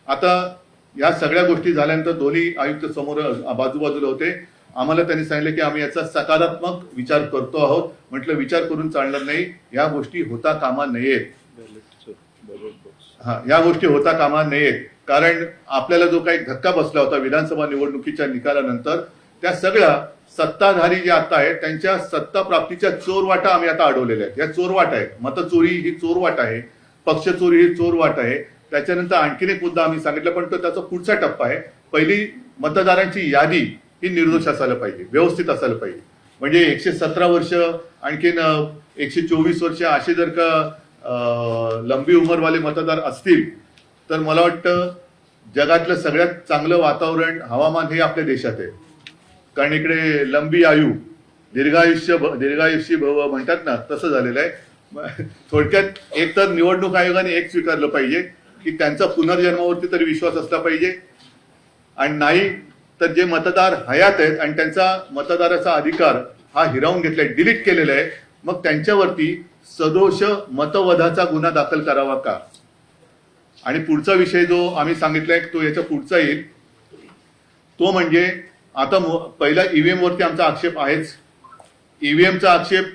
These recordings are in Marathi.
आता या सगळ्या गोष्टी झाल्यानंतर दोन्ही आयुक्त समोर बाजूबाजूला होते. आम्हाला त्यांनी सांगितलं की आम्ही याचा सकारात्मक विचार करतो आहोत. म्हटलं विचार करून चालणार नाही, या गोष्टी होता कामा नयेत. या गोष्टी होता कामा नयेत, कारण आपल्याला जो काही धक्का बसला होता विधानसभा निवडणुकीच्या निकालानंतर, त्या सगळ्या सत्ताधारी जे आता आहेत त्यांच्या सत्ता प्राप्तीच्या चोरवाटा आम्ही आता अडवलेल्या आहेत. या चोरवाट आहेत. मतचोरी ही चोरवाट आहे, पक्ष चोरी ही चोरवाट आहे. त्याच्यानंतर आणखीन एक मुद्दा आम्ही सांगितला, पण तो त्याचा पुढचा टप्पा आहे. पहिली मतदारांची यादी ही निर्दोष असायला पाहिजे, व्यवस्थित असायला पाहिजे. म्हणजे 117 वर्ष आणखीन 124 वर्ष असे जर का लंबी उमरवाले मतदार असतील तर मला वाटतं जगातलं सगळ्यात चांगलं वातावरण, हवामान हे आपल्या देशात आहे. कारण इकडे लंबी आयु, दीर्घायुष्य भव म्हणतात ना, तसं झालेलं आहे. थोडक्यात एक तर निवडणूक आयोगाने एक स्वीकारलं पाहिजे की त्यांचा पुनर्जन्मावरती तरी विश्वास असला पाहिजे, आणि नाही तर जे मतदार हयात आहेत आणि त्यांचा मतदाराचा अधिकार हा हिरावून घेतलाय, डिलीट केलेला आहे, मग त्यांच्यावरती सदोष मतवधाचा गुन्हा दाखल करावा का. आणि पुढचा विषय जो आम्ही सांगितलाय तो याच्या पुढचा येईल, तो म्हणजे आता पहिला ईव्हीएम वरती आमचा आक्षेप आहेच. ईव्हीएमचा आक्षेप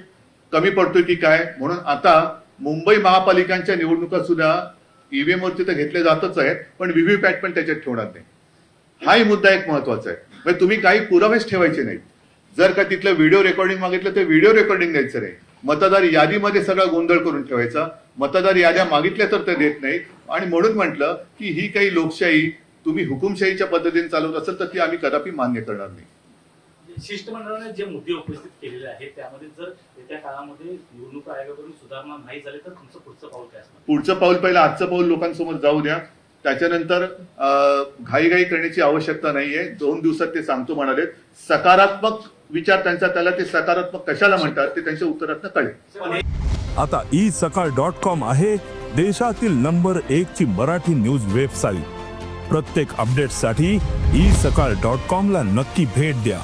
कमी पडतोय की काय, म्हणून आता मुंबई महापालिकांच्या निवडणुका सुद्धा ईव्हीएम वरती तर घेतले जातच आहेत, पण व्हीव्हीपॅट पण त्याच्यात ठेवणार नाही. हाही मुद्दा एक महत्वाचा आहे. म्हणजे तुम्ही काही पुरावेच ठेवायचे नाहीत. जर का तिथलं व्हिडिओ रेकॉर्डिंग मागितलं तर व्हिडिओ रेकॉर्डिंग द्यायचं नाही. मतदार यादीमध्ये सगळा गोंधळ करून ठेवायचा. मतदार याद्या मागितल्या तर ते देत नाही. आणि म्हणून म्हटलं की ही काही लोकशाही तुम्ही हुकुमशाहीच्या पद्धतीने चालवत असेल तर ती आम्ही कदापि मान्य करणार नाही. शिष्टमंडळाने जे मुद्दे उपस्थित केलेले आहेत त्यामध्ये जर येत्या काळामध्ये निवडणूक आयोगाकडून सुधारणा नाही झाली तर तुमचं पुढचं पाऊल काय असणार? पुढचं पाऊल पहिलं आजचं पाऊल लोकांसमोर जाऊ द्या. त्याच्यानंतर घाईघाई करण्याची आवश्यकता नाहीये. 2 दिवसात ते सांगतो म्हणाले. सकारात्मक विचार त्यांचा, त्याला ते सकारात्मक कशाला म्हणतात ते त्यांच्या उत्तरातनं कळेल. आता isakal.com आहे देशातील नंबर 1 ची मराठी न्यूज वेबसाईट. प्रत्येक अपडेटसाठी isakal.com ला नक्की भेट द्या.